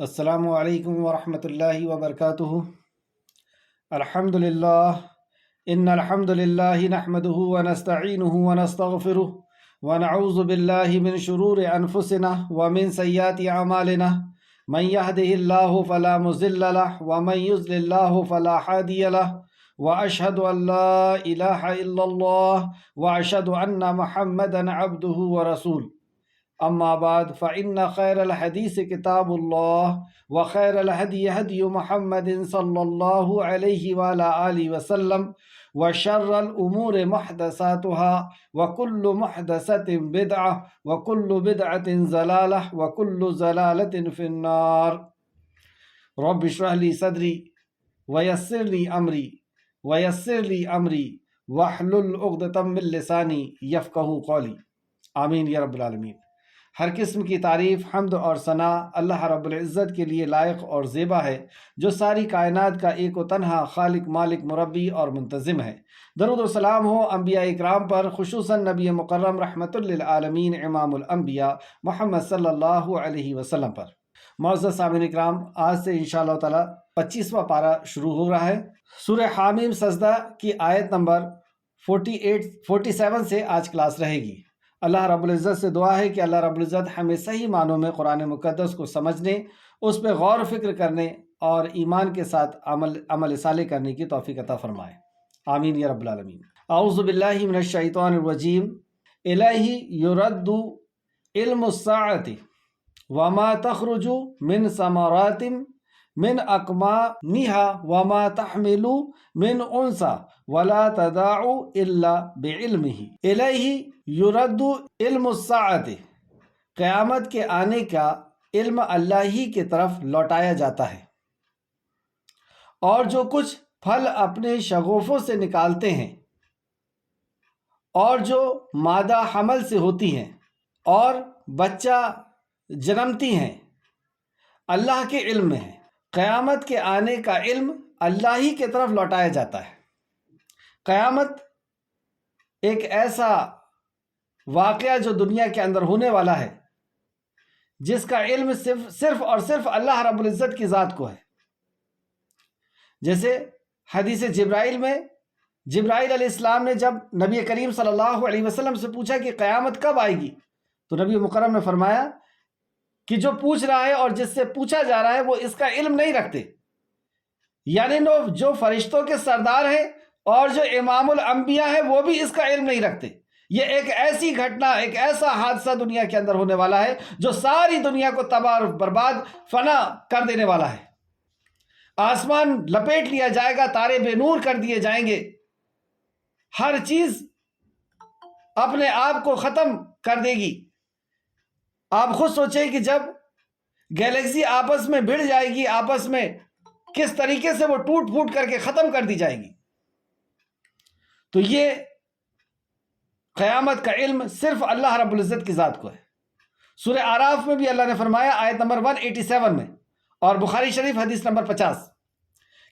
السلام علیکم ورحمۃ اللہ وبرکاتہ۔ الحمد للہ ان الحمد للہ نحمده ونستعینه ونستغفره ونعوذ باللہ من شرور انفسنا ومن سیئات اعمالنا من يهده الله فلا مضل له ومن يضلل الله فلا هادي له واشهد ان لا اله الا الله واشهد ان محمدا عبده ورسوله اما بعد فان خیر الحدیث کتاب اللہ وخیر الہدی ہدی محمد صلی اللہ علیہ وآلہ آلہ وسلم وشر الامور محدثاتها وكل محدثة بدعة وكل بدعة ضلالة وكل ضلالة في النار۔ رب اشرح لي صدری ويسر لي امری واحلل عقدۃ من لسانی یفقہوا قولی، آمین یا رب العالمین۔ ہر قسم کی تعریف، حمد اور ثناء اللہ رب العزت کے لیے لائق اور زیبا ہے، جو ساری کائنات کا ایک و تنہا خالق، مالک، مربی اور منتظم ہے۔ درود و سلام ہو انبیاء اکرام پر، خصوصاً نبی مکرم رحمت للعالمین امام الانبیاء محمد صلی اللہ علیہ وسلم پر۔ معزز سامعین اکرام، آج سے انشاءاللہ تعالی 25واں پارہ شروع ہو رہا ہے۔ سورہ حامیم سجدہ کی آیت نمبر 47 سے آج کلاس رہے گی۔ اللہ رب العزت سے دعا ہے کہ اللہ رب العزت ہمیں صحیح معنوں میں قرآن مقدس کو سمجھنے، اس پہ غور و فکر کرنے اور ایمان کے ساتھ عمل صالح کرنے کی توفیق عطا فرمائے، آمین یا رب العالمین۔ اعوذ باللہ من الشیطان الرجیم۔ الیہ یرد علم الساعۃ وما تخرج من ثمرات من اکمامها وما تحمل من انثى ولا تدع الا بعلمہ۔ الیہ یرد علم الساعۃ، قیامت کے آنے کا علم اللہ ہی کی طرف لوٹایا جاتا ہے، اور جو کچھ پھل اپنے شگوفوں سے نکالتے ہیں، اور جو مادہ حمل سے ہوتی ہیں اور بچہ جنمتی ہیں، اللہ کے علم میں ہے۔ قیامت کے آنے کا علم اللہ ہی کی طرف لوٹایا جاتا ہے۔ قیامت ایک ایسا واقعہ جو دنیا کے اندر ہونے والا ہے، جس کا علم صرف اور صرف اللہ رب العزت کی ذات کو ہے۔ جیسے حدیث جبرائیل میں جبرائیل علیہ السلام نے جب نبی کریم صلی اللہ علیہ وسلم سے پوچھا کہ قیامت کب آئے گی، تو نبی مکرم نے فرمایا کہ جو پوچھ رہا ہے اور جس سے پوچھا جا رہا ہے وہ اس کا علم نہیں رکھتے، یعنی جو فرشتوں کے سردار ہیں اور جو امام الانبیاء ہیں وہ بھی اس کا علم نہیں رکھتے۔ یہ ایک ایسی گھٹنا، ایک ایسا حادثہ دنیا کے اندر ہونے والا ہے جو ساری دنیا کو تباہ اور برباد، فنا کر دینے والا ہے۔ آسمان لپیٹ لیا جائے گا، تارے بے نور کر دیے جائیں گے، ہر چیز اپنے آپ کو ختم کر دے گی۔ آپ خود سوچیں کہ جب گیلیکسی آپس میں بھڑ جائے گی، آپس میں کس طریقے سے وہ ٹوٹ پھوٹ کر کے ختم کر دی جائے گی۔ تو یہ قیامت کا علم صرف اللہ رب العزت کی ذات کو ہے۔ سورہ اعراف میں بھی اللہ نے فرمایا آیت نمبر 187 میں، اور بخاری شریف حدیث نمبر 50،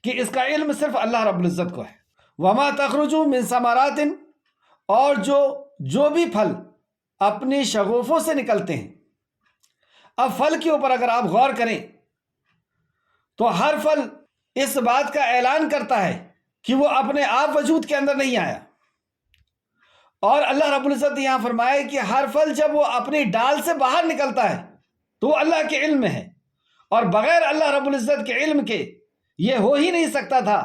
کہ اس کا علم صرف اللہ رب العزت کو ہے۔ وما تخرج من ثمرات، اور جو بھی پھل اپنی شگوفوں سے نکلتے ہیں۔ اب پھل کے اوپر اگر آپ غور کریں تو ہر پھل اس بات کا اعلان کرتا ہے کہ وہ اپنے آپ وجود کے اندر نہیں آیا، اور اللہ رب العزت نے یہاں فرمایا کہ ہر پھل جب وہ اپنی ڈال سے باہر نکلتا ہے تو وہ اللہ کے علم میں ہے، اور بغیر اللہ رب العزت کے علم کے یہ ہو ہی نہیں سکتا تھا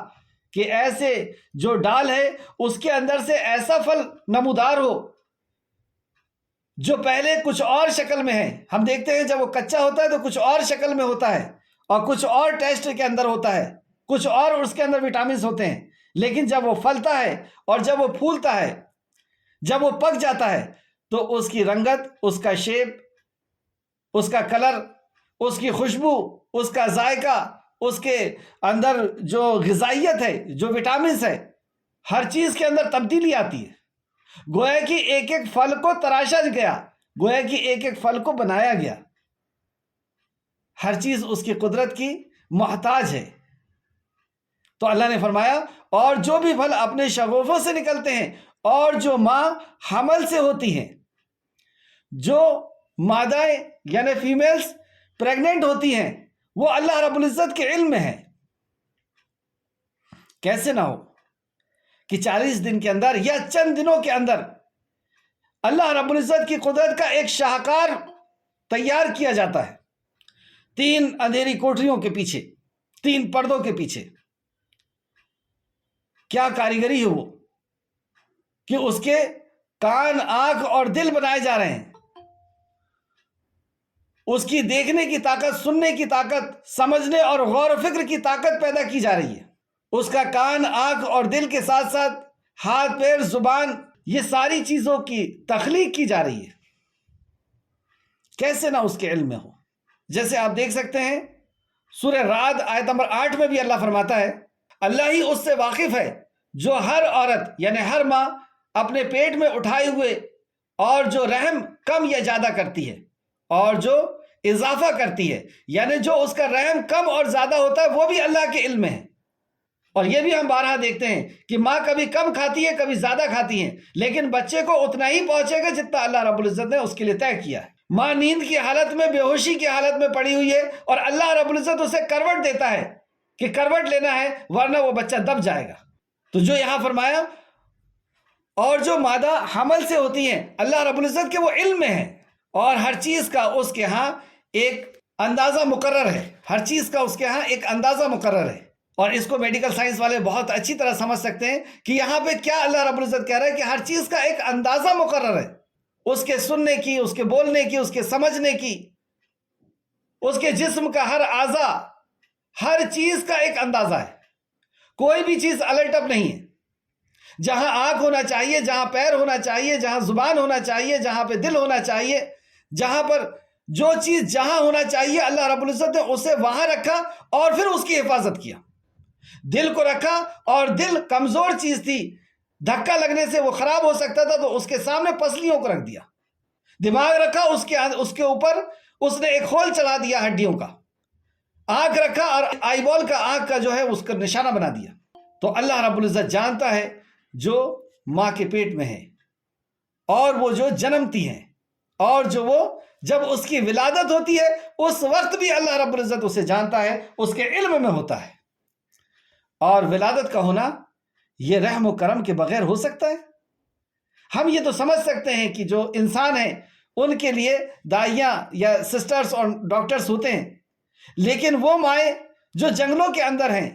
کہ ایسے جو ڈال ہے اس کے اندر سے ایسا پھل نمودار ہو جو پہلے کچھ اور شکل میں ہے۔ ہم دیکھتے ہیں جب وہ کچا ہوتا ہے تو کچھ اور شکل میں ہوتا ہے اور کچھ اور ٹیسٹ کے اندر ہوتا ہے، کچھ اور اس کے اندر وٹامنز ہوتے ہیں، لیکن جب وہ پھلتا ہے اور جب وہ پھولتا ہے، جب وہ پک جاتا ہے، تو اس کی رنگت، اس کا شیپ، اس کا کلر، اس کی خوشبو، اس کا ذائقہ، اس کے اندر جو غذائیت ہے، جو وٹامنز ہے، ہر چیز کے اندر تبدیلی آتی ہے۔ گویا کہ ایک ایک پھل کو تراشا گیا، گویا کہ ایک ایک پھل کو بنایا گیا، ہر چیز اس کی قدرت کی محتاج ہے۔ تو اللہ نے فرمایا اور جو بھی پھل اپنے شگوفوں سے نکلتے ہیں، اور جو ماں حمل سے ہوتی ہیں، جو مادائیں یعنی فیمیلز پریگننٹ ہوتی ہیں، وہ اللہ رب العزت کے علم میں ہے۔ کیسے نہ ہو کہ 40 دن کے اندر یا چند دنوں کے اندر اللہ رب العزت کی قدرت کا ایک شاہکار تیار کیا جاتا ہے 3 اندھیری کوٹریوں کے پیچھے، 3 پردوں کے پیچھے۔ کیا کاریگری ہے وہ کہ اس کے کان، آنکھ اور دل بنائے جا رہے ہیں، اس کی دیکھنے کی طاقت، سننے کی طاقت، سمجھنے اور غور و فکر کی طاقت پیدا کی جا رہی ہے۔ اس کا کان، آنکھ اور دل کے ساتھ ساتھ ہاتھ، پیر، زبان، یہ ساری چیزوں کی تخلیق کی جا رہی ہے۔ کیسے نہ اس کے علم میں ہو؟ جیسے آپ دیکھ سکتے ہیں سورہ رعد آیت نمبر 8 میں بھی اللہ فرماتا ہے، اللہ ہی اس سے واقف ہے جو ہر عورت یعنی ہر ماں اپنے پیٹ میں اٹھائے ہوئے اور جو رحم کم یا زیادہ کرتی ہے اور جو اضافہ کرتی ہے، یعنی جو اس کا رحم کم اور زیادہ ہوتا ہے وہ بھی اللہ کے علم میں ہے۔ اور یہ بھی ہم بارہا دیکھتے ہیں کہ ماں کبھی کم کھاتی ہے، کبھی زیادہ کھاتی ہے، لیکن بچے کو اتنا ہی پہنچے گا جتنا اللہ رب العزت نے اس کے لیے طے کیا ہے۔ ماں نیند کی حالت میں، بے ہوشی کی حالت میں پڑی ہوئی ہے اور اللہ رب العزت اسے کروٹ دیتا ہے کہ کروٹ لینا ہے ورنہ وہ بچہ دب جائے گا۔ تو جو یہاں فرمایا اور جو مادہ حمل سے ہوتی ہیں اللہ رب العزت کے وہ علم میں ہے، اور ہر چیز کا اس کے ہاں ایک اندازہ مقرر ہے، ہر چیز کا اس کے ہاں ایک اندازہ مقرر ہے۔ اور اس کو میڈیکل سائنس والے بہت اچھی طرح سمجھ سکتے ہیں کہ یہاں پہ کیا اللہ رب العزت کہہ رہا ہے کہ ہر چیز کا ایک اندازہ مقرر ہے، اس کے سننے کی، اس کے بولنے کی، اس کے سمجھنے کی، اس کے جسم کا ہر اعضا، ہر چیز کا ایک اندازہ ہے۔ کوئی بھی چیز الٹ اپ نہیں ہے۔ جہاں آنکھ ہونا چاہیے، جہاں پیر ہونا چاہیے، جہاں زبان ہونا چاہیے، جہاں پہ دل ہونا چاہیے، جہاں پر جو چیز جہاں ہونا چاہیے اللہ رب العزت نے اسے وہاں رکھا اور پھر اس کی حفاظت کیا۔ دل کو رکھا اور دل کمزور چیز تھی، دھکا لگنے سے وہ خراب ہو سکتا تھا تو اس کے سامنے پسلیوں کو رکھ دیا۔ دماغ رکھا، اس کے اوپر اس نے ایک ہول چلا دیا ہڈیوں کا۔ آنکھ رکھا اور آئی بال کا، آنکھ کا جو ہے اس کا نشانہ بنا دیا۔ تو اللہ رب العزت جانتا ہے جو ماں کے پیٹ میں ہے اور وہ جو جنمتی ہیں اور جو وہ جب اس کی ولادت ہوتی ہے اس وقت بھی اللہ رب العزت اسے جانتا ہے، اس کے علم میں ہوتا ہے۔ اور ولادت کا ہونا یہ رحم و کرم کے بغیر ہو سکتا ہے؟ ہم یہ تو سمجھ سکتے ہیں کہ جو انسان ہیں ان کے لیے دائیاں یا سسٹرز اور ڈاکٹرز ہوتے ہیں، لیکن وہ مائیں جو جنگلوں کے اندر ہیں،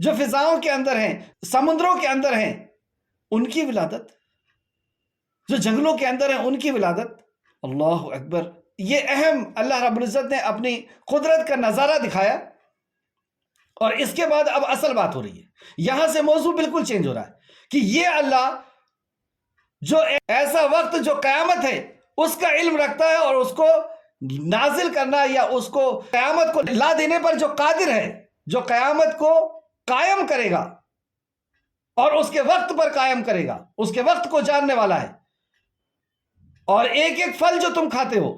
جو فضاؤں کے اندر ہیں، سمندروں کے اندر ہیں، ان کی ولادت، جو جنگلوں کے اندر ہیں ان کی ولادت، اللہ اکبر! یہ اہم اللہ رب العزت نے اپنی قدرت کا نظارہ دکھایا۔ اور اس کے بعد اب اصل بات ہو رہی ہے، یہاں سے موضوع بالکل چینج ہو رہا ہے کہ یہ اللہ جو ایسا وقت جو قیامت ہے اس کا علم رکھتا ہے اور اس کو نازل کرنا یا اس کو قیامت کو لا دینے پر جو قادر ہے، جو قیامت کو قائم کرے گا اور اس کے وقت پر قائم کرے گا، اس کے وقت کو جاننے والا ہے۔ اور ایک ایک پھل جو تم کھاتے ہو،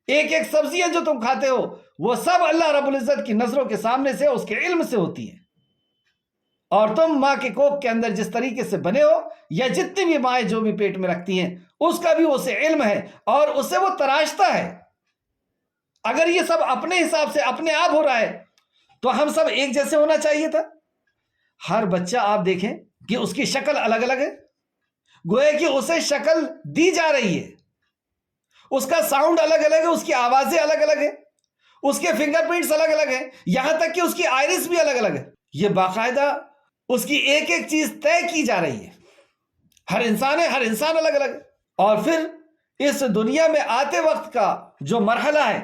ایک ایک سبزیاں جو تم کھاتے ہو، وہ سب اللہ رب العزت کی نظروں کے سامنے سے، اس کے علم سے ہوتی ہیں۔ اور تم ماں کے کوکھ کے اندر جس طریقے سے بنے ہو، یا جتنی بھی مائیں جو بھی پیٹ میں رکھتی ہیں، اس کا بھی اسے علم ہے اور اسے وہ تراشتا ہے۔ اگر یہ سب اپنے حساب سے اپنے آپ ہو رہا ہے تو ہم سب ایک جیسے ہونا چاہیے تھا۔ ہر بچہ آپ دیکھیں کہ اس کی شکل الگ الگ ہے، گویا کہ اسے شکل دی جا رہی ہے، اس کا ساؤنڈ الگ الگ ہے، اس کی آوازیں الگ الگ ہیں، اس کے فنگر پرنٹس الگ الگ ہیں، یہاں تک کہ اس کی آئرس بھی الگ الگ ہے۔ یہ باقاعدہ اس کی ایک ایک چیز طے کی جا رہی ہے۔ ہر انسان ہے، ہر انسان الگ الگ ہے۔ اور پھر اس دنیا میں آتے وقت کا جو مرحلہ ہے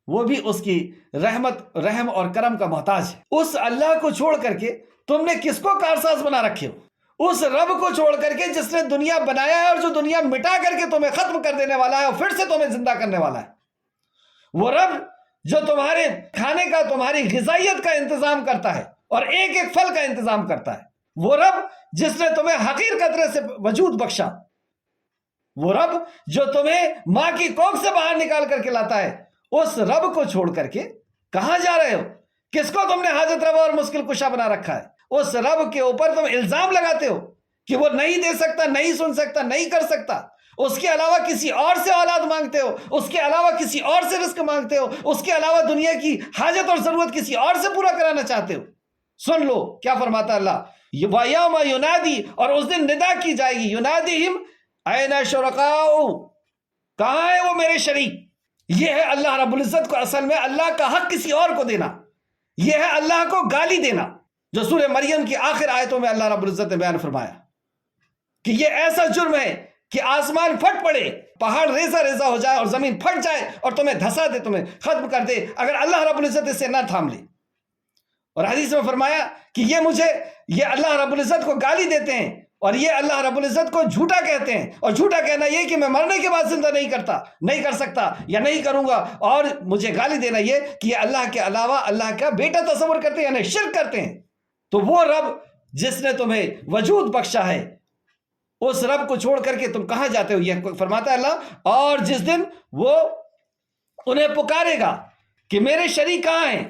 وہ بھی اس کی رحمت، رحم اور کرم کا محتاج ہے۔ اس اللہ کو چھوڑ کر کے تم نے کس کو کارساز بنا رکھے ہو؟ اس رب کو چھوڑ کر کے جس نے دنیا بنایا ہے اور جو دنیا مٹا کر کے تمہیں ختم کر دینے والا ہے اور پھر سے تمہیں زندہ کرنے والا ہے۔ وہ رب جو تمہارے کھانے کا، تمہاری غذائیت کا انتظام کرتا ہے اور ایک ایک پھل کا انتظام کرتا ہے۔ وہ رب جس نے تمہیں حقیر قطرے سے وجود بخشا، وہ رب جو تمہیں ماں کی کوکھ سے باہر نکال کر کے لاتا ہے، اس رب کو چھوڑ کر کے کہاں جا رہے ہو؟ کس کو تم نے حاجت روا اور مشکل کشا بنا رکھا ہے؟ اس رب کے اوپر تم الزام لگاتے ہو کہ وہ نہیں دے سکتا، نہیں سن سکتا، نہیں کر سکتا۔ اس کے علاوہ کسی اور سے اولاد مانگتے ہو، اس کے علاوہ کسی اور سے رزق مانگتے ہو، اس کے علاوہ دنیا کی حاجت اور ضرورت کسی اور سے پورا کرانا چاہتے ہو۔ سن لو کیا فرماتا اللہ، وَيَوْمَ يُنَادِي، اور اس دن ندا کی جائے گی، يُنَادِهِمْ أَيْنَ شُرَكَاؤُ، کہاں ہے وہ میرے شریک۔ یہ ہے اللہ رب العزت کو اصل میں اللہ کا حق کسی اور کو دینا، یہ ہے اللہ کو گالی دینا، جو سورہ مریم کی آخر آیتوں میں اللہ رب العزت نے بیان فرمایا کہ یہ ایسا جرم ہے کہ آسمان پھٹ پڑے، پہاڑ ریزہ ریزہ ہو جائے اور زمین پھٹ جائے اور تمہیں دھسا دے، تمہیں ختم کر دے، اگر اللہ رب العزت اسے نہ تھام لے۔ اور حدیث میں فرمایا کہ یہ اللہ رب العزت کو گالی دیتے ہیں اور یہ اللہ رب العزت کو جھوٹا کہتے ہیں، اور جھوٹا کہنا یہ کہ میں مرنے کے بعد زندہ نہیں کر سکتا یا نہیں کروں گا، اور مجھے گالی دینا یہ کہ یہ اللہ کے علاوہ اللہ کا بیٹا تصور کرتے ہیں، یعنی شرک کرتے ہیں۔ تو وہ رب جس نے تمہیں وجود بخشا ہے، اس رب کو چھوڑ کر کے تم کہاں جاتے ہو؟ یہ فرماتا ہے اللہ، اور جس دن وہ انہیں پکارے گا کہ میرے شریک کہاں ہیں،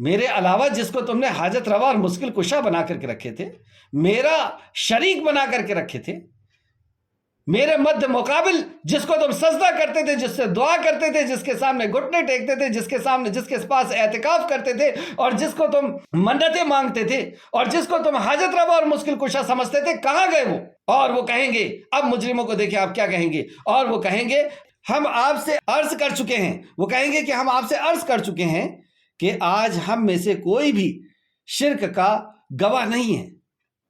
میرے علاوہ جس کو تم نے حاجت روا اور مشکل کشا بنا کر کے رکھے تھے، میرا شریک بنا کر کے رکھے تھے، میرے مد مقابل جس کو تم سجدہ کرتے تھے، جس سے دعا کرتے تھے، جس کے سامنے گھٹنے ٹیکتے تھے، جس کے پاس اعتکاف کرتے تھے، اور جس کو تم منتیں مانگتے تھے، اور جس کو تم حاجت روا اور مشکل کشا سمجھتے تھے، کہاں گئے وہ؟ اور وہ کہیں گے، اب مجرموں کو دیکھیں آپ کیا کہیں گے، اور وہ کہیں گے ہم آپ سے عرض کر چکے ہیں، وہ کہیں گے کہ ہم آپ سے عرض کر چکے ہیں کہ آج ہم میں سے کوئی بھی شرک کا گواہ نہیں ہے۔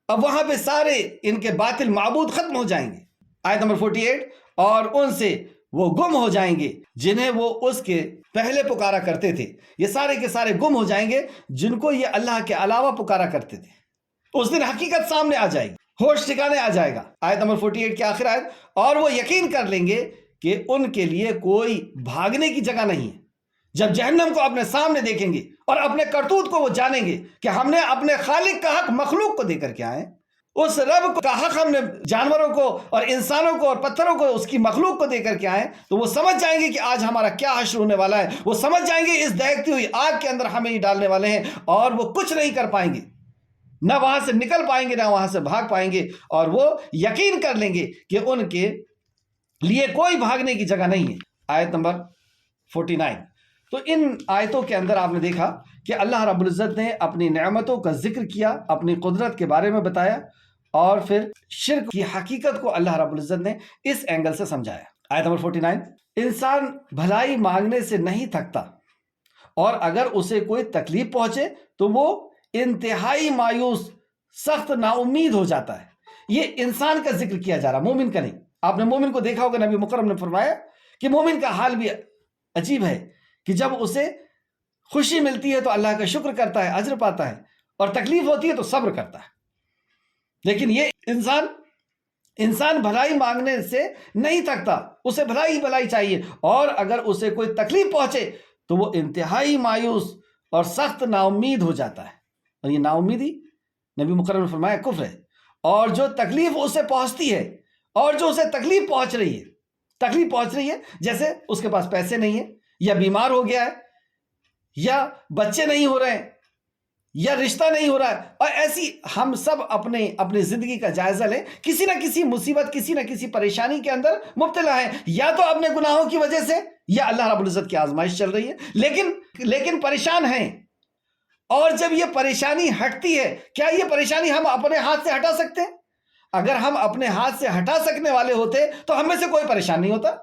اب وہاں پہ سارے ان کے باطل معبود ختم ہو جائیں گے۔ آیت نمبر 48، اور ان سے وہ گم ہو جائیں گے جنہیں وہ اس کے پہلے پکارا کرتے تھے۔ یہ سارے کے سارے گم ہو جائیں گے جن کو یہ اللہ کے علاوہ پکارا کرتے تھے۔ اس دن حقیقت سامنے آ جائے گی، ہوش ٹھکانے آ جائے گا۔ آیت نمبر 48 کی آخر آیت، اور وہ یقین کر لیں گے کہ ان کے لیے کوئی بھاگنے کی جگہ نہیں ہے۔ جب جہنم کو اپنے سامنے دیکھیں گے اور اپنے کرتوت کو وہ جانیں گے کہ ہم نے اپنے خالق کا حق مخلوق کو دے کر کے آئے، اس رب کا حق ہم نے جانوروں کو اور انسانوں کو اور پتھروں کو، اس کی مخلوق کو دے کر کے آئے، تو وہ سمجھ جائیں گے کہ آج ہمارا کیا حشر ہونے والا ہے۔ وہ سمجھ جائیں گے اس دہکتی ہوئی آگ کے اندر ہمیں ہی ڈالنے والے ہیں، اور وہ کچھ نہیں کر پائیں گے، نہ وہاں سے نکل پائیں گے، نہ وہاں سے بھاگ پائیں گے، اور وہ یقین کر لیں گے کہ ان کے لیے کوئی بھاگنے کی جگہ نہیں ہے۔ آیت نمبر 49۔ تو ان آیتوں کے اندر آپ نے دیکھا کہ اللہ رب العزت نے اپنی نعمتوں کا ذکر کیا، اپنی قدرت کے بارے میں بتایا، اور پھر شرک کی حقیقت کو اللہ رب العزت نے اس اینگل سے سمجھایا۔ آیت نمبر 49، انسان بھلائی مانگنے سے نہیں تھکتا، اور اگر اسے کوئی تکلیف پہنچے تو وہ انتہائی مایوس، سخت نا امید ہو جاتا ہے۔ یہ انسان کا ذکر کیا جا رہا، مومن کا نہیں۔ آپ نے مومن کو دیکھا ہوگا، نبی مکرم نے فرمایا کہ مومن کا حال بھی عجیب ہے کہ جب اسے خوشی ملتی ہے تو اللہ کا شکر کرتا ہے، اجر پاتا ہے، اور تکلیف ہوتی ہے تو صبر کرتا ہے۔ لیکن یہ انسان بھلائی مانگنے سے نہیں تھکتا، اسے بھلائی چاہیے، اور اگر اسے کوئی تکلیف پہنچے تو وہ انتہائی مایوس اور سخت نا امید ہو جاتا ہے۔ اور یہ نا امیدی نبی مکرم نے فرمایا کفر ہے۔ اور جو تکلیف اسے پہنچتی ہے، اور جو اسے تکلیف پہنچ رہی ہے، جیسے اس کے پاس پیسے نہیں ہیں، یا بیمار ہو گیا ہے، یا بچے نہیں ہو رہے ہیں، یا رشتہ نہیں ہو رہا ہے، اور ایسی ہم سب اپنی زندگی کا جائزہ لیں، کسی نہ کسی مصیبت، کسی نہ کسی پریشانی کے اندر مبتلا ہیں، یا تو اپنے گناہوں کی وجہ سے، یا اللہ رب العزت کی آزمائش چل رہی ہے، لیکن پریشان ہیں۔ اور جب یہ پریشانی ہٹتی ہے، کیا یہ پریشانی ہم اپنے ہاتھ سے ہٹا سکتے ہیں؟ اگر ہم اپنے ہاتھ سے ہٹا سکنے والے ہوتے تو ہم میں سے کوئی پریشان نہیں ہوتا۔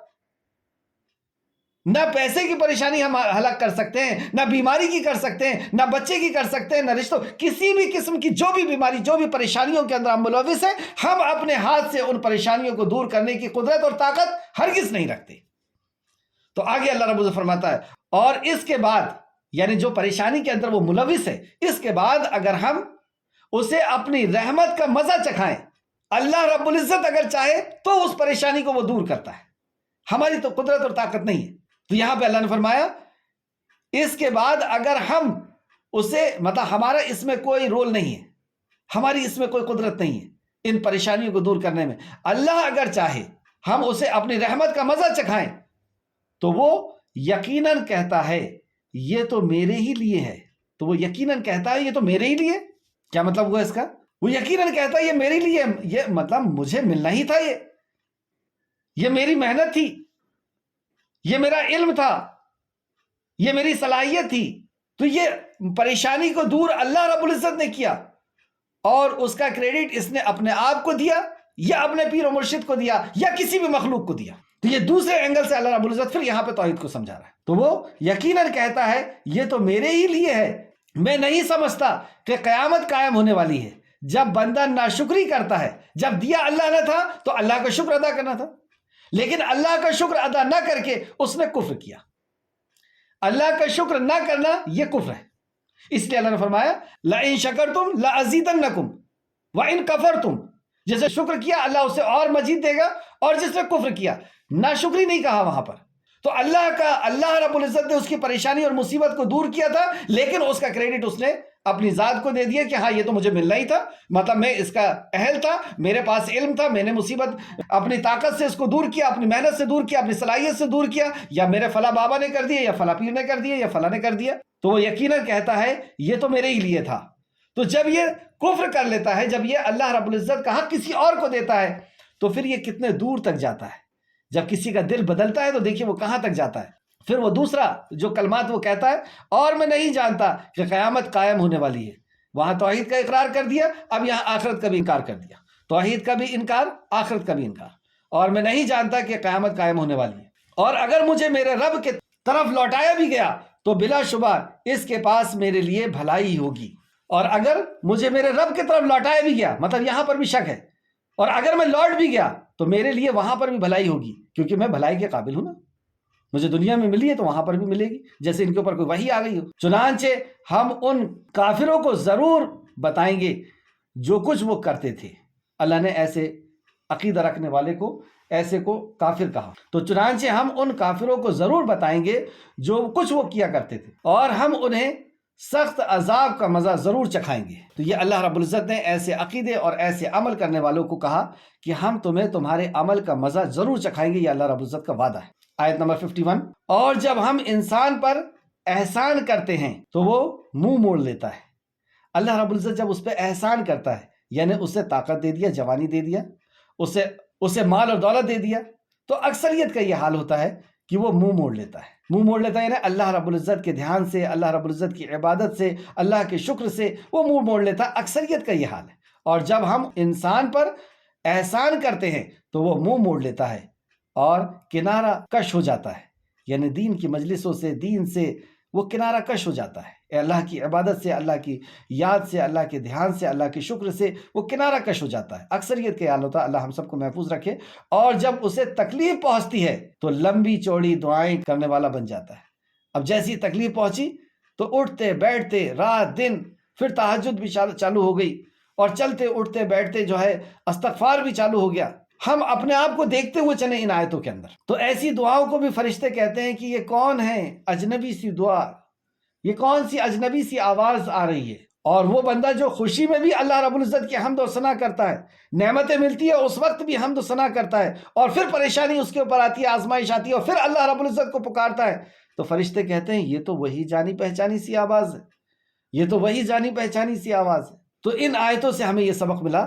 نہ پیسے کی پریشانی ہم ہلاک کر سکتے ہیں، نہ بیماری کی کر سکتے ہیں، نہ بچے کی کر سکتے ہیں، نہ رشتوں، کسی بھی قسم کی جو بھی بیماری، جو بھی پریشانیوں کے اندر ہم ملوث ہیں، ہم اپنے ہاتھ سے ان پریشانیوں کو دور کرنے کی قدرت اور طاقت ہرگز نہیں رکھتے۔ تو آگے اللہ رب العزت فرماتا ہے، اور اس کے بعد، یعنی جو پریشانی کے اندر وہ ملوث ہے، اس کے بعد اگر ہم اسے اپنی رحمت کا مزہ چکھائیں، اللہ رب العزت اگر چاہے تو اس پریشانی کو وہ دور کرتا ہے، ہماری تو قدرت اور طاقت نہیں ہے۔ تو یہاں پہ اللہ نے فرمایا اس کے بعد اگر ہم اسے، مطلب ہمارا اس میں کوئی رول نہیں ہے، ہماری اس میں کوئی قدرت نہیں ہے ان پریشانیوں کو دور کرنے میں، اللہ اگر چاہے ہم اسے اپنی رحمت کا مزہ چکھائیں تو وہ یقیناً کہتا ہے یہ تو میرے ہی لیے ہے، تو وہ یقیناً کہتا ہے یہ تو میرے ہی لیے۔ کیا مطلب ہوا اس کا؟ وہ یقیناً کہتا ہے یہ میرے لیے، یہ مطلب مجھے ملنا ہی تھا، یہ میری محنت تھی، یہ میرا علم تھا، یہ میری صلاحیت تھی. تو یہ پریشانی کو دور اللہ رب العزت نے کیا، اور اس کا کریڈٹ اس نے اپنے آپ کو دیا یا اپنے پیر و مرشد کو دیا یا کسی بھی مخلوق کو دیا. تو یہ دوسرے اینگل سے اللہ رب العزت پھر یہاں پہ توحید کو سمجھا رہا ہے. تو وہ یقیناً کہتا ہے یہ تو میرے ہی لیے ہے. میں نہیں سمجھتا کہ قیامت قائم ہونے والی ہے جب بندہ ناشکری کرتا ہے. جب دیا اللہ نے تھا تو اللہ کا شکر ادا کرنا تھا، لیکن اللہ کا شکر ادا نہ کر کے اس نے کفر کیا. اللہ کا شکر نہ کرنا یہ کفر ہے. اس لیے اللہ نے فرمایا لَإِن شَكَرْتُمْ لَأَزِيدَنَّكُمْ وَإِن كَفَرْتُمْ. جسے شکر کیا اللہ اسے اور مزید دے گا، اور جس نے کفر کیا، ناشکری نہیں کہا وہاں پر. تو اللہ رب العزت نے اس کی پریشانی اور مصیبت کو دور کیا تھا، لیکن اس کا کریڈٹ اس نے اپنی ذات کو دے دیا کہ ہاں یہ تو مجھے ملنا ہی تھا، مطلب میں اس کا اہل تھا، میرے پاس علم تھا، میں نے مصیبت اپنی طاقت سے اس کو دور کیا، اپنی محنت سے دور کیا، اپنی صلاحیت سے دور کیا، یا میرے فلاں بابا نے کر دیا، یا فلاں پیر نے کر دیا، یا فلاں نے کر دیا. تو وہ یقیناً کہتا ہے یہ تو میرے ہی لیے تھا. تو جب یہ کفر کر لیتا ہے، جب یہ اللہ رب العزت کا حق کسی اور کو دیتا ہے، تو پھر یہ کتنے دور تک جاتا ہے. جب کسی کا دل بدلتا ہے تو دیکھیے وہ کہاں تک جاتا ہے. پھر وہ دوسرا جو کلمات وہ کہتا ہے، اور میں نہیں جانتا کہ قیامت قائم ہونے والی ہے. وہاں توحید کا اقرار کر دیا، اب یہاں آخرت کا بھی انکار کر دیا. توحید کا بھی انکار، آخرت کا بھی انکار. اور میں نہیں جانتا کہ قیامت قائم ہونے والی ہے، اور اگر مجھے میرے رب کے طرف لوٹایا بھی گیا تو بلا شبہ اس کے پاس میرے لیے بھلائی ہوگی. اور اگر مجھے میرے رب کی طرف لوٹایا بھی گیا، مطلب یہاں پر بھی شک ہے، اور اگر میں لوٹ بھی گیا تو میرے لیے وہاں پر بھی بھلائی ہوگی، کیونکہ میں بھلائی کے قابل ہوں نا. مجھے دنیا میں ملی ہے تو وہاں پر بھی ملے گی، جیسے ان کے اوپر کوئی وحی آ گئی ہو. چنانچہ ہم ان کافروں کو ضرور بتائیں گے جو کچھ وہ کرتے تھے. اللہ نے ایسے عقیدہ رکھنے والے کو، ایسے کو کافر کہا. تو چنانچہ ہم ان کافروں کو ضرور بتائیں گے جو کچھ وہ کیا کرتے تھے، اور ہم انہیں سخت عذاب کا مزہ ضرور چکھائیں گے. تو یہ اللہ رب العزت نے ایسے عقیدے اور ایسے عمل کرنے والوں کو کہا کہ ہم تمہیں تمہارے عمل کا مزہ ضرور چکھائیں گے. یہ اللہ رب العزت کا وعدہ ہے. آیت نمبر 51. اور جب ہم انسان پر احسان کرتے ہیں تو وہ منہ موڑ لیتا ہے. اللہ رب العزت جب اس پہ احسان کرتا ہے، یعنی اسے طاقت دے دیا، جوانی دے دیا، اسے مال اور دولت دے دیا، تو اکثریت کا یہ حال ہوتا ہے کہ وہ منہ موڑ لیتا ہے. منہ موڑ لیتا ہے یعنی اللہ رب العزت کے دھیان سے، اللہ رب العزت کی عبادت سے، اللہ کے شکر سے وہ منہ موڑ لیتا ہے. اکثریت کا یہ حال ہے. اور جب ہم انسان پر احسان کرتے ہیں تو وہ منہ موڑ لیتا ہے اور کنارہ کش ہو جاتا ہے، یعنی دین کی مجلسوں سے، دین سے وہ کنارہ کش ہو جاتا ہے. اللہ کی عبادت سے، اللہ کی یاد سے، اللہ کے دھیان سے، اللہ کے شکر سے وہ کنارہ کش ہو جاتا ہے. اکثریت کے حال ہوتا ہے. اللہ ہم سب کو محفوظ رکھے. اور جب اسے تکلیف پہنچتی ہے تو لمبی چوڑی دعائیں کرنے والا بن جاتا ہے. اب جیسی تکلیف پہنچی تو اٹھتے بیٹھتے رات دن، پھر تہجد بھی چالو ہو گئی، اور چلتے اٹھتے بیٹھتے جو ہے استغفار بھی چالو ہو گیا. ہم اپنے آپ کو دیکھتے ہوئے چلیں ان آیتوں کے اندر. تو ایسی دعاؤں کو بھی فرشتے کہتے ہیں کہ یہ کون ہے اجنبی سی دعا، یہ کون سی اجنبی سی آواز آ رہی ہے. اور وہ بندہ جو خوشی میں بھی اللہ رب العزت کی حمد و ثنا کرتا ہے، نعمتیں ملتی ہے اس وقت بھی حمد و ثنا کرتا ہے، اور پھر پریشانی اس کے اوپر آتی ہے، آزمائش آتی ہے، اور پھر اللہ رب العزت کو پکارتا ہے، تو فرشتے کہتے ہیں یہ تو وہی جانی پہچانی سی آواز ہے، یہ تو وہی جانی پہچانی سی آواز ہے. تو ان آیتوں سے ہمیں یہ سبق ملا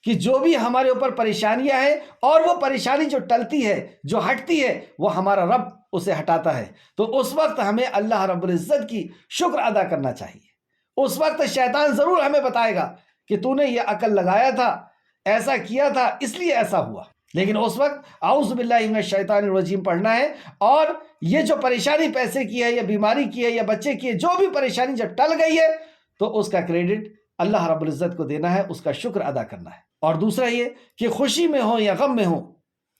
کہ جو بھی ہمارے اوپر پریشانیاں ہیں، اور وہ پریشانی جو ٹلتی ہے، جو ہٹتی ہے، وہ ہمارا رب اسے ہٹاتا ہے. تو اس وقت ہمیں اللہ رب العزت کی شکر ادا کرنا چاہیے. اس وقت شیطان ضرور ہمیں بتائے گا کہ تو نے یہ عقل لگایا تھا، ایسا کیا تھا، اس لیے ایسا ہوا. لیکن اس وقت اعوذ باللہ من الشیطان الرجیم پڑھنا ہے، اور یہ جو پریشانی پیسے کی ہے، یا بیماری کی ہے، یا بچے کی ہے، جو بھی پریشانی جب ٹل گئی ہے تو اس کا کریڈٹ اللہ رب العزت کو دینا ہے، اس کا شکر ادا کرنا ہے. اور دوسرا یہ کہ خوشی میں ہو یا غم میں ہو،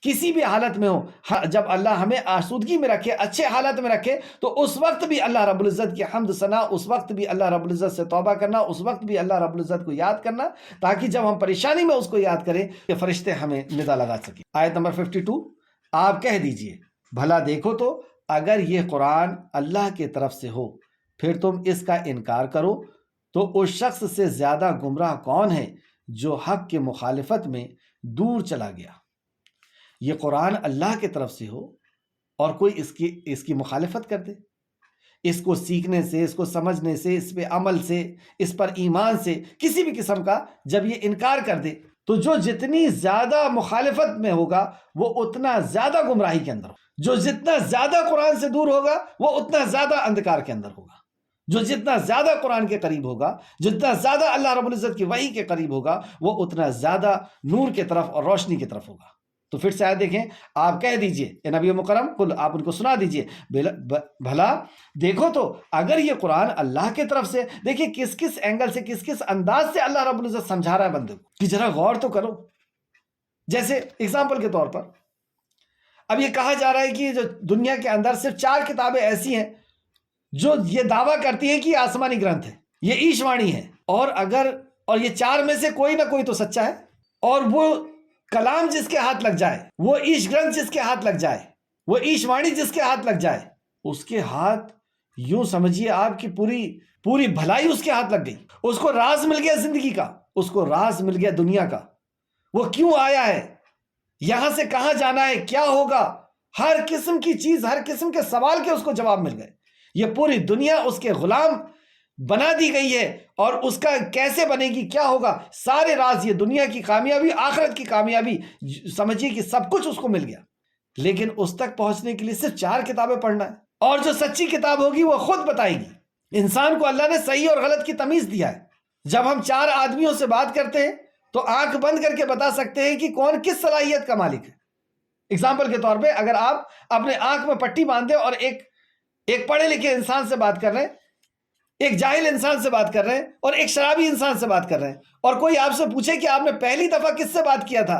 کسی بھی حالت میں ہو، جب اللہ ہمیں آسودگی میں رکھے، اچھے حالت میں رکھے، تو اس وقت بھی اللہ رب العزت کی حمد ثنا، اس وقت بھی اللہ رب العزت سے توبہ کرنا، اس وقت بھی اللہ رب العزت کو یاد کرنا، تاکہ جب ہم پریشانی میں اس کو یاد کریں کہ فرشتے ہمیں ندا لگا سکیں. آیت نمبر 52. آپ کہہ دیجئے بھلا دیکھو تو اگر یہ قرآن اللہ کی طرف سے ہو پھر تم اس کا انکار کرو تو اس شخص سے زیادہ گمراہ کون ہے جو حق کے مخالفت میں دور چلا گیا. یہ قرآن اللہ کے طرف سے ہو اور کوئی اس کی مخالفت کر دے، اس کو سیکھنے سے، اس کو سمجھنے سے، اس پہ عمل سے، اس پر ایمان سے، کسی بھی قسم کا جب یہ انکار کر دے تو جو جتنی زیادہ مخالفت میں ہوگا وہ اتنا زیادہ گمراہی کے اندر ہوگا، جو جتنا زیادہ قرآن سے دور ہوگا وہ اتنا زیادہ اندھکار کے اندر ہوگا، جو جتنا زیادہ قرآن کے قریب ہوگا، جتنا زیادہ اللہ رب العزت کی وحی کے قریب ہوگا، وہ اتنا زیادہ نور کی طرف اور روشنی کی طرف ہوگا۔ تو پھر سے آیت دیکھیں، آپ کہہ دیجئے اے نبی مکرم، کل آپ ان کو سنا دیجئے، بھلا دیکھو تو اگر یہ قرآن اللہ کی طرف سے، دیکھیں کس کس اینگل سے، کس کس انداز سے اللہ رب العزت سمجھا رہا ہے بندے کو، کہ ذرا غور تو کرو۔ جیسے اگزامپل کے طور پر اب یہ کہا جا رہا ہے کہ جو دنیا کے اندر صرف 4 کتابیں ایسی ہیں جو یہ دعویٰ کرتی ہیں کہ یہ آسمانی گرنتھ ہے، یہ ایشوانی ہے، اور یہ 4 میں سے کوئی نہ کوئی تو سچا ہے، اور وہ کلام جس کے ہاتھ لگ جائے، وہ ایش گرنتھ جس کے ہاتھ لگ جائے، وہ ایشوانی جس کے ہاتھ لگ جائے، اس کے ہاتھ یوں سمجھیے آپ کی پوری بھلائی اس کے ہاتھ لگ گئی، اس کو راز مل گیا زندگی کا، اس کو راز مل گیا دنیا کا، وہ کیوں آیا ہے، یہاں سے کہاں جانا ہے، کیا ہوگا، ہر قسم کی چیز، ہر قسم کے سوال کے اس کو جواب مل گئے۔ یہ پوری دنیا اس کے غلام بنا دی گئی ہے، اور اس کا کیسے بنے گی، کیا ہوگا، سارے راز، یہ دنیا کی کامیابی، آخرت کی کامیابی، سمجھیے کہ سب کچھ اس کو مل گیا۔ لیکن اس تک پہنچنے کے لیے صرف 4 کتابیں پڑھنا ہے، اور جو سچی کتاب ہوگی وہ خود بتائے گی۔ انسان کو اللہ نے صحیح اور غلط کی تمیز دیا ہے۔ جب ہم 4 آدمیوں سے بات کرتے ہیں تو آنکھ بند کر کے بتا سکتے ہیں کہ کون کس صلاحیت کا مالک ہے۔ اگزامپل کے طور پہ اگر آپ اپنے آنکھ میں پٹی باندھ دیں اور ایک پڑھے لکھے انسان سے بات کر رہے ہیں، ایک جاہل انسان سے بات کر رہے ہیں، اور ایک شرابی انسان سے بات کر رہے ہیں، اور کوئی آپ سے پوچھے کہ آپ نے پہلی دفعہ کس سے بات کیا تھا،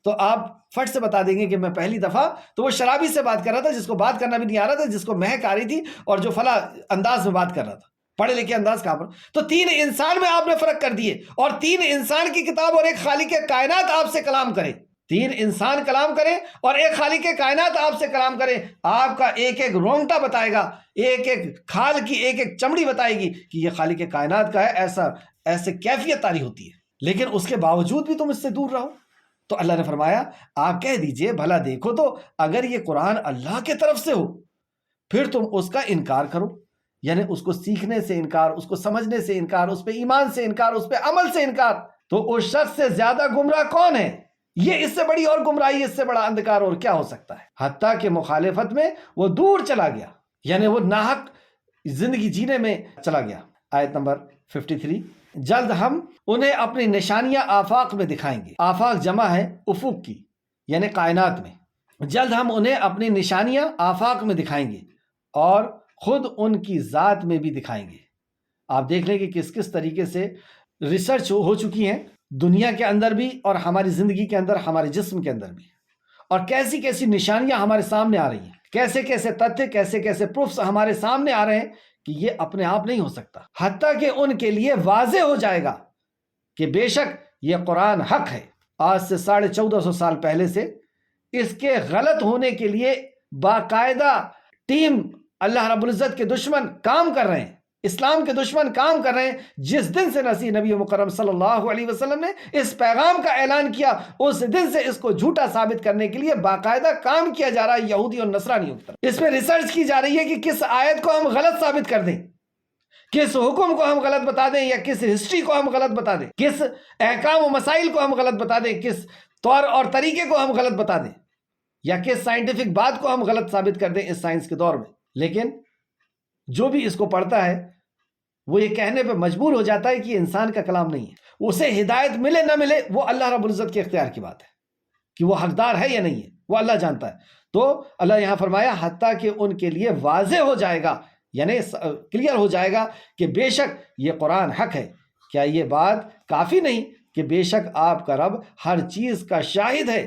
تو آپ فٹ سے بتا دیں گے کہ میں پہلی دفعہ تو وہ شرابی سے بات کر رہا تھا جس کو بات کرنا بھی نہیں آ رہا تھا، جس کو مہک آ رہی تھی، اور جو فلاں انداز میں بات کر رہا تھا، پڑھے لکھے انداز کہاں پر۔ تو 3 انسان میں آپ نے فرق کر دیے، اور 3 انسان کی کتاب اور ایک خالق کائنات آپ سے کلام کرے، 3 انسان کلام کریں اور ایک خالق کائنات آپ سے کلام کرے، آپ کا ایک ایک رونگٹا بتائے گا، ایک ایک کھال کی ایک ایک چمڑی بتائے گی کہ یہ خالق کائنات کا ہے، ایسے کیفیت تاری ہوتی ہے۔ لیکن اس کے باوجود بھی تم اس سے دور رہو۔ تو اللہ نے فرمایا آپ کہہ دیجئے بھلا دیکھو تو اگر یہ قرآن اللہ کے طرف سے ہو پھر تم اس کا انکار کرو، یعنی اس کو سیکھنے سے انکار، اس کو سمجھنے سے انکار، اس پہ ایمان سے انکار، اس پہ عمل سے انکار، تو اس شخص سے زیادہ گمراہ کون ہے؟ یہ اس سے بڑی اور گمراہی، اس سے بڑا اندھکار اور کیا ہو سکتا ہے؟ حتیٰ کہ مخالفت میں وہ دور چلا گیا، یعنی وہ ناحق زندگی جینے میں چلا گیا۔ آیت نمبر 53، جلد ہم انہیں اپنی نشانیاں آفاق میں دکھائیں گے۔ آفاق جمع ہے افق کی، یعنی کائنات میں۔ جلد ہم انہیں اپنی نشانیاں آفاق میں دکھائیں گے اور خود ان کی ذات میں بھی دکھائیں گے۔ آپ دیکھ لیں کہ کس کس طریقے سے ریسرچ ہو چکی ہیں دنیا کے اندر بھی اور ہماری زندگی کے اندر، ہمارے جسم کے اندر بھی، اور کیسی کیسی نشانیاں ہمارے سامنے آ رہی ہیں، کیسے کیسے تتھے، کیسے کیسے پروفس ہمارے سامنے آ رہے ہیں کہ یہ اپنے آپ نہیں ہو سکتا، حتیٰ کہ ان کے لیے واضح ہو جائے گا کہ بے شک یہ قرآن حق ہے۔ آج سے 1450 سال پہلے سے اس کے غلط ہونے کے لیے باقاعدہ ٹیم اللہ رب العزت کے دشمن کام کر رہے ہیں، اسلام کے دشمن کام کر رہے ہیں۔ جس دن سے نبی مکرم صلی اللہ علیہ وسلم نے اس پیغام کا اعلان کیا، اس دن سے اس کو جھوٹا ثابت کرنے کے لیے باقاعدہ کام کیا جا رہا ہے یہودی اور نصرانیوں کی طرف۔ اس پہ ریسرچ کی جا رہی ہے کہ کس آیت کو ہم غلط ثابت کر دیں، کس حکم کو ہم غلط بتا دیں، یا کس ہسٹری کو ہم غلط بتا دیں، کس احکام و مسائل کو ہم غلط بتا دیں، کس طور اور طریقے کو ہم غلط بتا دیں، یا کس سائنٹیفک بات کو ہم غلط ثابت کر دیں اس سائنس کے دور میں۔ لیکن جو بھی اس کو پڑھتا ہے وہ یہ کہنے پہ مجبور ہو جاتا ہے کہ یہ انسان کا کلام نہیں ہے، اسے ہدایت ملے نہ ملے وہ اللہ رب العزت کے اختیار کی بات ہے، کہ وہ حقدار ہے یا نہیں ہے وہ اللہ جانتا ہے۔ تو اللہ یہاں فرمایا حتیٰ کہ ان کے لیے واضح ہو جائے گا، یعنی کلیئر ہو جائے گا کہ بے شک یہ قرآن حق ہے۔ کیا یہ بات کافی نہیں کہ بے شک آپ کا رب ہر چیز کا شاہد ہے؟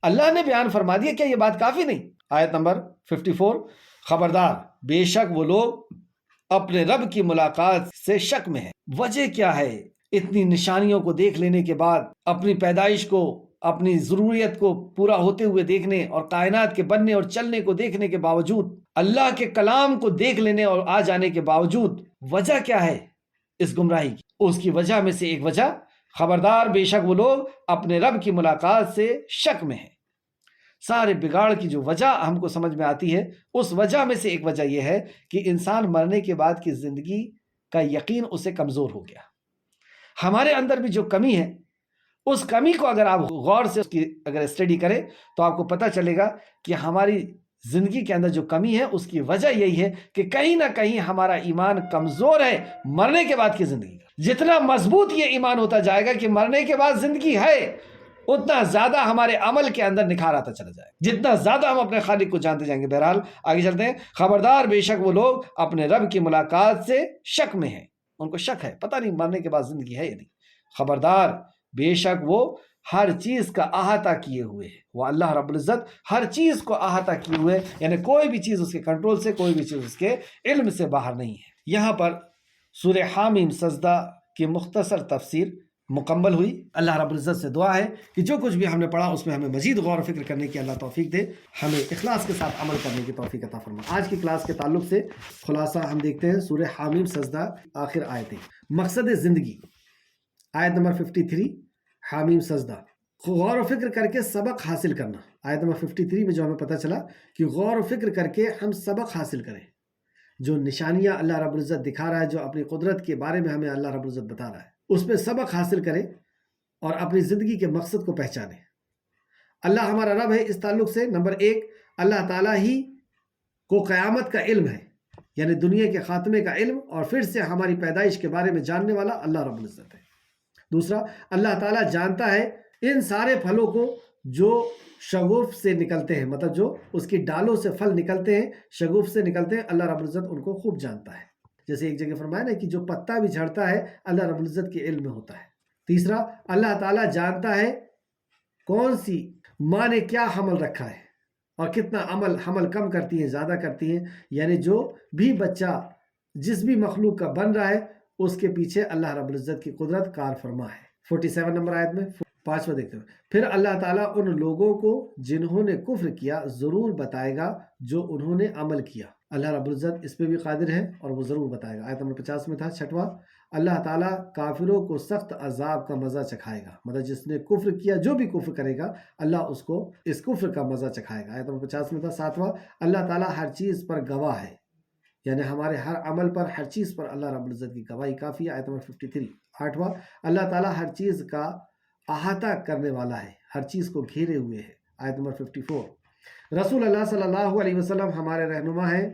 اللہ نے بیان فرما دیا، کیا یہ بات کافی نہیں؟ آیت نمبر 54، خبردار بے شک وہ لوگ اپنے رب کی ملاقات سے شک میں ہے۔ وجہ کیا ہے؟ اتنی نشانیوں کو دیکھ لینے کے بعد، اپنی پیدائش کو، اپنی ضروریت کو پورا ہوتے ہوئے دیکھنے اور کائنات کے بننے اور چلنے کو دیکھنے کے باوجود، اللہ کے کلام کو دیکھ لینے اور آ جانے کے باوجود وجہ کیا ہے اس گمراہی کی؟ اس کی وجہ میں سے ایک وجہ، خبردار بے شک وہ لوگ اپنے رب کی ملاقات سے شک میں ہیں۔ سارے بگاڑ کی جو وجہ ہم کو سمجھ میں آتی ہے، اس وجہ میں سے ایک وجہ یہ ہے کہ انسان مرنے کے بعد کی زندگی کا یقین اسے کمزور ہو گیا۔ ہمارے اندر بھی جو کمی ہے اس کمی کو اگر آپ غور سے اس کی اگر اسٹڈی کریں تو آپ کو پتہ چلے گا کہ ہماری زندگی کے اندر جو کمی ہے اس کی وجہ یہی ہے کہ کہیں نہ کہیں ہمارا ایمان کمزور ہے مرنے کے بعد کی زندگی کا۔ جتنا مضبوط یہ ایمان ہوتا جائے گا کہ مرنے کے بعد زندگی ہے، اتنا زیادہ ہمارے عمل کے اندر نکھار آتا چلا جائے گا، جتنا زیادہ ہم اپنے خالق کو جانتے جائیں گے۔ بہرحال آگے چلتے ہیں۔ خبردار بے شک وہ لوگ اپنے رب کی ملاقات سے شک میں ہیں، ان کو شک ہے، پتہ نہیں مرنے کے بعد زندگی ہے یا نہیں۔ خبردار بے شک وہ ہر چیز کا احاطہ کیے ہوئے ہے، وہ اللہ رب العزت ہر چیز کو احاطہ کیے ہوئے، یعنی کوئی بھی چیز اس کے کنٹرول سے، کوئی بھی چیز اس کے علم سے باہر نہیں ہے۔ یہاں پر سورہ حامیم سجدہ کی مختصر تفسیر مکمل ہوئی۔ اللہ رب العزت سے دعا ہے کہ جو کچھ بھی ہم نے پڑھا اس میں ہمیں مزید غور و فکر کرنے کی اللہ توفیق دے، ہمیں اخلاص کے ساتھ عمل کرنے کی توفیق عطا فرمائے۔ آج کی کلاس کے تعلق سے خلاصہ ہم دیکھتے ہیں سورہ حامیم سجدہ آخر آیتیں۔ مقصد زندگی، آیت نمبر 53 حامیم سجدہ۔ غور و فکر کر کے سبق حاصل کرنا، آیت نمبر 53 میں جو ہمیں پتہ چلا کہ غور و فکر کر کے ہم سبق حاصل کریں، جو نشانیاں اللہ رب العزت دکھا رہا ہے، جو اپنی قدرت کے بارے میں ہمیں اللہ رب العزت بتا رہا ہے، اس پہ سبق حاصل کریں اور اپنی زندگی کے مقصد کو پہچانیں۔ اللہ ہمارا رب ہے، اس تعلق سے نمبر 1 اللہ تعالیٰ ہی کو قیامت کا علم ہے، یعنی دنیا کے خاتمے کا علم اور پھر سے ہماری پیدائش کے بارے میں جاننے والا اللہ رب العزت ہے۔ دوسرا، اللہ تعالیٰ جانتا ہے ان سارے پھلوں کو جو شگوف سے نکلتے ہیں، مطلب جو اس کی ڈالوں سے پھل نکلتے ہیں، شگوف سے نکلتے ہیں، اللہ رب العزت ان کو خوب جانتا ہے۔ جیسے ایک جگہ فرمایا نا کہ جو پتا بھی جھڑتا ہے اللہ رب العزت کے علم میں ہوتا ہے۔ تیسرا، اللہ تعالیٰ جانتا ہے کون سی ماں نے کیا حمل رکھا ہے اور کتنا حمل کم کرتی ہیں، زیادہ کرتی ہیں، یعنی جو بھی بچہ جس بھی مخلوق کا بن رہا ہے اس کے پیچھے اللہ رب العزت کی قدرت کار فرما ہے۔ 47 نمبر آیت میں 5واں دیکھتے ہیں۔ پھر اللہ تعالیٰ ان لوگوں کو جنہوں نے کفر کیا ضرور بتائے گا جو انہوں نے عمل کیا۔ اللہ رب العزت اس پہ بھی قادر ہے اور وہ ضرور بتائے گا۔ آیت نمبر 50 میں تھا 6واں، اللہ تعالیٰ کافروں کو سخت عذاب کا مزہ چکھائے گا، مطلب جس نے کفر کیا، جو بھی کفر کرے گا اللہ اس کو اس کفر کا مزہ چکھائے گا۔ آیت نمبر 50 میں تھا 7واں، اللہ تعالیٰ ہر چیز پر گواہ ہے، یعنی ہمارے ہر عمل پر، ہر چیز پر اللہ رب العزت کی گواہی کافی ہے۔ آیت نمبر 53۔ 8واں، اللہ تعالیٰ ہر چیز کا احاطہ کرنے والا ہے، ہر چیز کو گھیرے ہوئے ہے۔ آیت نمبر 54۔ رسول اللہ صلی اللہ علیہ وسلم ہمارے رہنما ہیں۔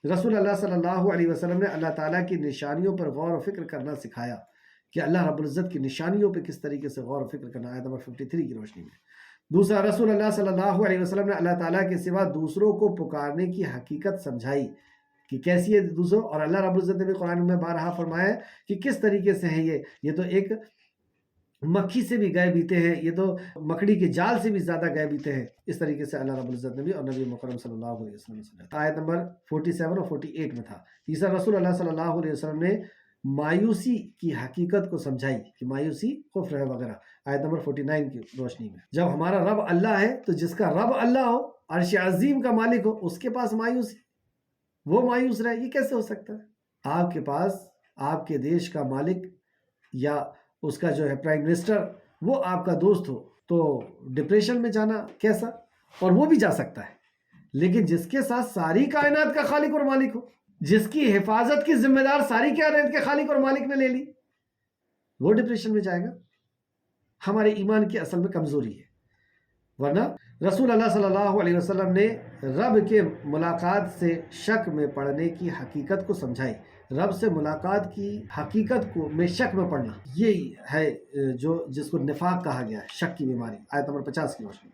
رسول اللہ صلی اللہ علیہ وسلم نے اللہ تعالیٰ کی نشانیوں پر غور و فکر کرنا سکھایا کہ اللہ رب العزت کی نشانیوں پہ کس طریقے سے غور و فکر کرنا، آیت نمبر 53 کی روشنی میں۔ دوسرا، رسول اللہ صلی اللہ علیہ وسلم نے اللہ تعالیٰ کے سوا دوسروں کو پکارنے کی حقیقت سمجھائی کہ کیسی ہے دوسروں، اور اللہ رب العزت نے بھی قرآن میں بارہا فرمایا ہے کہ کس طریقے سے ہیں یہ تو ایک مکھی سے بھی گئے بیتے ہیں، یہ تو مکڑی کے جال سے بھی زیادہ گئے بیتے ہیں۔ اس طریقے سے اللہ رب العزت نے بھی اور نبی مکرم صلی اللہ علیہ وسلم نے آیت نمبر 47 اور 48 میں تھا۔ تیسرا، رسول اللہ صلی اللہ علیہ وسلم نے مایوسی کی حقیقت کو سمجھائی کہ مایوسی کفر ہے وغیرہ، آیت نمبر 49 کی روشنی میں۔ جب ہمارا رب اللہ ہے تو جس کا رب اللہ ہو، عرش عظیم کا مالک ہو، اس کے پاس مایوسی، وہ مایوس رہے، یہ کیسے ہو سکتا ہے؟ آپ کے پاس آپ کے دیش کا مالک یا اس کا جو ہے پرائم منسٹر وہ آپ کا دوست ہو تو ڈپریشن میں جانا کیسا؟ اور وہ بھی جا سکتا ہے، لیکن جس کے ساتھ ساری کائنات کا خالق اور مالک ہو، جس کی حفاظت کی ذمہ دار ساری کائنات کے خالق اور مالک نے لے لی، وہ ڈپریشن میں جائے گا۔ ہمارے ایمان کی اصل میں کمزوری ہے۔ ورنہ رسول اللہ صلی اللہ علیہ وسلم نے رب کے ملاقات سے شک میں پڑنے کی حقیقت کو سمجھائی۔ رب سے ملاقات کی حقیقت کو میں شک میں پڑنا، یہی ہے جس کو نفاق کہا گیا ہے، شک کی بیماری۔ آیت نمبر 50 کی روشنی۔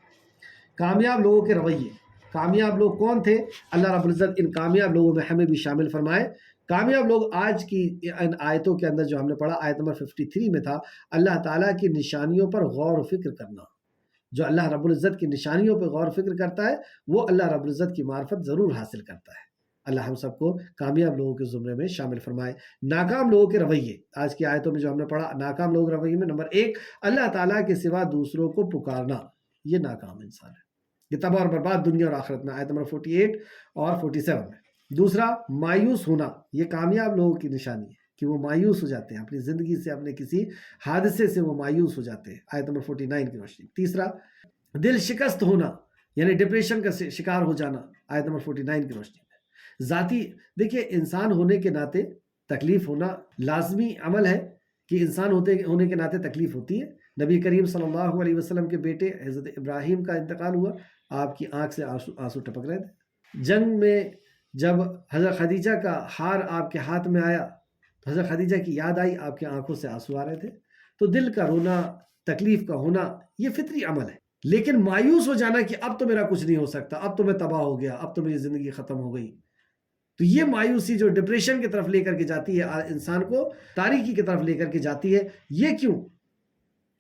کامیاب لوگوں کے رویے، کامیاب لوگ کون تھے؟ اللہ رب العزت ان کامیاب لوگوں میں ہمیں بھی شامل فرمائے۔ کامیاب لوگ آج کی ان آیتوں کے اندر جو ہم نے پڑھا، آیت نمبر 53 میں تھا اللہ تعالیٰ کی نشانیوں پر غور و فکر کرنا۔ جو اللہ رب العزت کی نشانیوں پر غور و فکر کرتا ہے وہ اللہ رب العزت کی معرفت ضرور حاصل کرتا ہے۔ اللہ ہم سب کو کامیاب لوگوں کے زمرے میں شامل فرمائے۔ ناکام لوگوں کے رویے، آج کی آیتوں میں جو ہم نے پڑھا، ناکام لوگوں کے رویے میں نمبر 1 اللہ تعالیٰ کے سوا دوسروں کو پکارنا، یہ ناکام انسان ہے، یہ تباہ اور برباد دنیا اور آخرت میں، آیت نمبر 48 اور 47 میں۔ دوسرا، مایوس ہونا، یہ کامیاب لوگوں کی نشانی ہے کہ وہ مایوس ہو جاتے ہیں اپنی زندگی سے، اپنے کسی حادثے سے وہ مایوس ہو جاتے ہیں، آیت نمبر 49 کی روشنی۔ تیسرا، دل شکست ہونا، یعنی ڈپریشن کا شکار ہو جانا، آیت نمبر 49 کی روشنی میں۔ ذاتی، دیکھیے انسان ہونے کے ناطے تکلیف ہونا لازمی عمل ہے کہ انسان ہونے کے ناطے تکلیف ہوتی ہے، نبی کریم صلی اللہ علیہ وسلم کے بیٹے حضرت ابراہیم کا انتقال ہوا، آپ کی آنکھ سے آنسو ٹپک رہے تھے۔ جنگ میں جب حضرت خدیجہ کا ہار آپ کے ہاتھ میں آیا تو حضرت خدیجہ کی یاد آئی، آپ کی آنکھوں سے آنسو آ رہے تھے۔ تو دل کا رونا، تکلیف کا ہونا، یہ فطری عمل ہے، لیکن مایوس ہو جانا کہ اب تو میرا کچھ نہیں ہو سکتا، اب تو میں تباہ ہو گیا، اب تو میری زندگی ختم ہو گئی، تو یہ مایوسی جو ڈپریشن کی طرف لے کر کے جاتی ہے انسان کو، تاریکی کی طرف لے کر کے جاتی ہے، یہ کیوں؟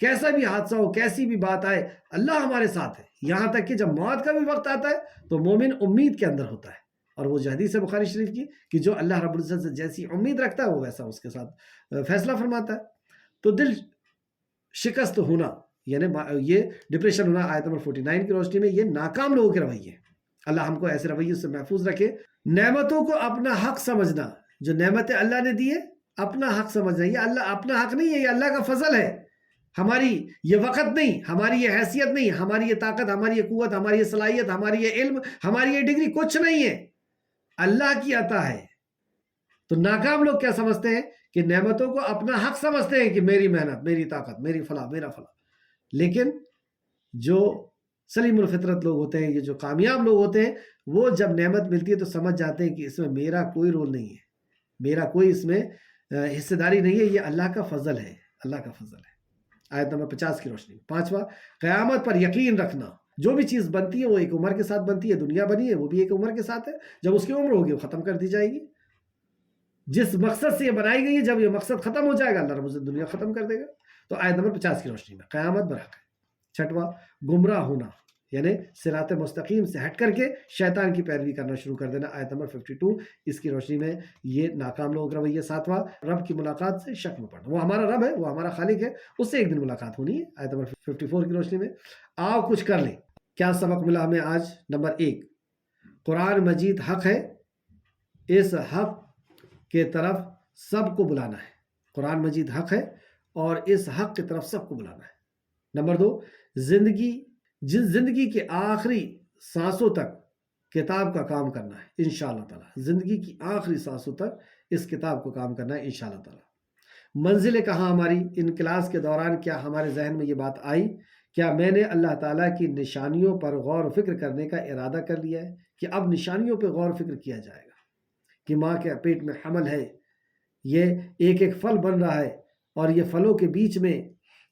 کیسا بھی حادثہ ہو، کیسی بھی بات آئے، اللہ ہمارے ساتھ ہے، یہاں تک کہ جب موت کا بھی وقت آتا ہے تو مومن امید کے اندر ہوتا ہے، اور وہ جو حدیث ہے بخاری شریف کی کہ جو اللہ رب العزت سے جیسی امید رکھتا ہے وہ ویسا اس کے ساتھ فیصلہ فرماتا ہے۔ تو دل شکست ہونا یعنی یہ ڈپریشن ہونا آیت نمبر 49 کی روشنی میں یہ ناکام لوگوں کے رویے ہیں۔ اللہ ہم کو ایسے رویے سے محفوظ رکھے۔ نعمتوں کو اپنا حق سمجھنا، جو نعمتیں اللہ نے دی ہے اپنا حق سمجھنا، یہ اللہ اپنا حق نہیں ہے، یہ اللہ کا فضل ہے، ہماری یہ وقت نہیں، ہماری یہ حیثیت نہیں، ہماری یہ طاقت، ہماری یہ قوت، ہماری یہ صلاحیت، ہماری یہ علم، ہماری یہ ڈگری کچھ نہیں ہے، اللہ کی عطا ہے۔ تو ناکام لوگ کیا سمجھتے ہیں کہ نعمتوں کو اپنا حق سمجھتے ہیں کہ میری محنت، میری طاقت، میری فلاح، میرا فلاح، لیکن جو سلیم الفطرت لوگ ہوتے ہیں، یہ جو کامیاب لوگ ہوتے ہیں، وہ جب نعمت ملتی ہے تو سمجھ جاتے ہیں کہ اس میں میرا کوئی رول نہیں ہے، میرا کوئی اس میں حصہ داری نہیں ہے، یہ اللہ کا فضل ہے، اللہ کا فضل ہے۔ آیت نمبر 50 کی روشنی۔ پانچواں، قیامت پر یقین رکھنا۔ جو بھی چیز بنتی ہے وہ ایک عمر کے ساتھ بنتی ہے، دنیا بنی ہے وہ بھی ایک عمر کے ساتھ ہے، جب اس کی عمر ہوگی وہ ختم کر دی جائے گی۔ جس مقصد سے یہ بنائی گئی ہے جب یہ مقصد ختم ہو جائے گا اللہ رب العزت دنیا ختم کر دے گا۔ تو آیت نمبر 50 کی روشنی میں قیامت برحق ہے۔ چھٹواں، گمراہ ہونا یعنی صراط مستقیم سے ہٹ کر کے شیطان کی پیروی کرنا شروع کر دینا، آیت نمبر 52 اس کی روشنی میں یہ ناکام لوگوں کا رویہ۔ ساتواں، رب کی ملاقات سے شک میں پڑنا، وہ ہمارا رب ہے، وہ ہمارا خالق ہے، اس سے ایک دن ملاقات ہونی ہے، آیت نمبر 54 کی روشنی میں۔ آؤ کچھ کر لیں۔ کیا سبق ملا ہمیں آج؟ نمبر 1، قرآن مجید حق ہے، اس حق کے طرف سب کو بلانا ہے۔ قرآن مجید حق ہے اور اس حق کی طرف سب کو بلانا ہے۔ نمبر 2، زندگی کے آخری سانسوں تک کتاب کا کام کرنا ہے انشاءاللہ تعالی، زندگی کی آخری سانسوں تک اس کتاب کو کام کرنا ہے انشاءاللہ تعالی۔ منزل کہاں ہماری؟ ان کلاس کے دوران کیا ہمارے ذہن میں یہ بات آئی؟ کیا میں نے اللہ تعالیٰ کی نشانیوں پر غور و فکر کرنے کا ارادہ کر لیا ہے کہ اب نشانیوں پہ غور و فکر کیا جائے گا کہ ماں کے پیٹ میں حمل ہے، یہ ایک ایک پھل بن رہا ہے، اور یہ پھلوں کے بیچ میں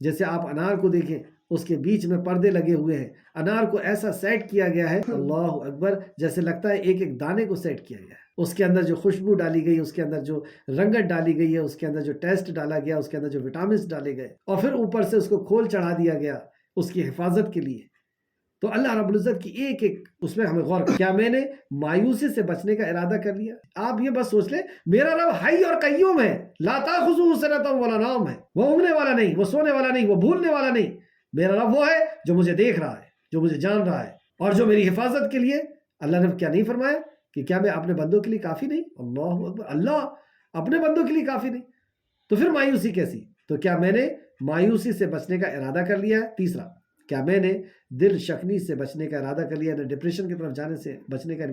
جیسے آپ انار کو دیکھیں اس کے بیچ میں پردے لگے ہوئے ہیں، انار کو ایسا سیٹ کیا گیا ہے اللہ اکبر، جیسے لگتا ہے ایک ایک دانے کو سیٹ کیا گیا ہے، اس کے اندر جو خوشبو ڈالی گئی، اس کے اندر جو رنگت ڈالی گئی ہے، اس کے اندر جو ٹیسٹ ڈالا گیا، اس کے اندر جو وٹامنز ڈالے گئے، اور پھر اوپر سے اس کو کھول چڑھا دیا گیا اس کی حفاظت کے لیے۔ تو اللہ رب العزت کی ایک ایک اس میں ہمیں غور، کیا میں نے مایوسی سے بچنے کا ارادہ کر لیا؟ آپ یہ بس سوچ لیں میرا رب حی اور قیوم ہے، لا تاخذہ سنۃ ولا نوم ہے، وہ اونگنے والا نہیں، وہ سونے والا نہیں، وہ بھولنے والا نہیں، میرا رب وہ ہے جو مجھے دیکھ رہا ہے، جو مجھے جان رہا ہے، اور جو میری حفاظت کے لیے۔ اللہ نے کیا نہیں فرمایا کہ کیا میں اپنے بندوں کے لیے کافی نہیں؟ اللہ اکبر، اللہ اپنے بندوں کے لیے کافی نہیں، تو پھر مایوسی کیسی؟ تو کیا میں نے مایوسی سے بچنے کا ارادہ کر لیا ہے؟ تیسرا، کیا میں نے دل شکنی سے بچنے کا ارادہ کر لیا ہے، ڈپریشن کی طرف جانے سے بچنے کا؟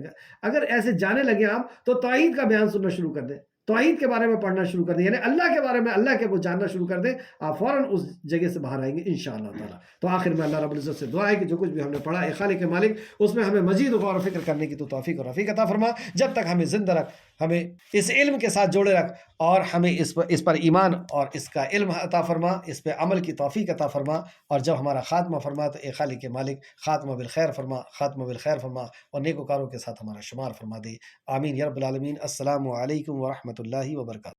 اگر ایسے جانے لگے آپ تو توحید کا بیان سننا شروع کر دیں، توحید کے بارے میں پڑھنا شروع کر دیں، یعنی اللہ کے بارے میں، اللہ کے وہ جاننا شروع کر دیں، آپ فوراً اس جگہ سے باہر آئیں گے انشاءاللہ تعالیٰ۔ تو آخر میں اللہ رب العزت سے دعا ہے کہ جو کچھ بھی ہم نے پڑھا اے خالق مالک، اس میں ہمیں مزید غور و فکر کرنے کی تو توفیق اور رفیق عطا فرما، جب تک ہمیں زندہ رکھ، ہمیں اس علم کے ساتھ جوڑے رکھ، اور ہمیں اس پر ایمان اور اس کا علم عطا فرما، اس پہ عمل کی توفیق عطا فرما، اور جب ہمارا خاتمہ فرما تو اے خالق مالک خاتمہ بالخیر فرما، خاتمہ بالخیر فرما، اور نیک وکاروں کے ساتھ ہمارا شمار فرما دے، آمین یا رب العالمین۔ السلام علیکم ورحمۃ اللہ وبرکاتہ۔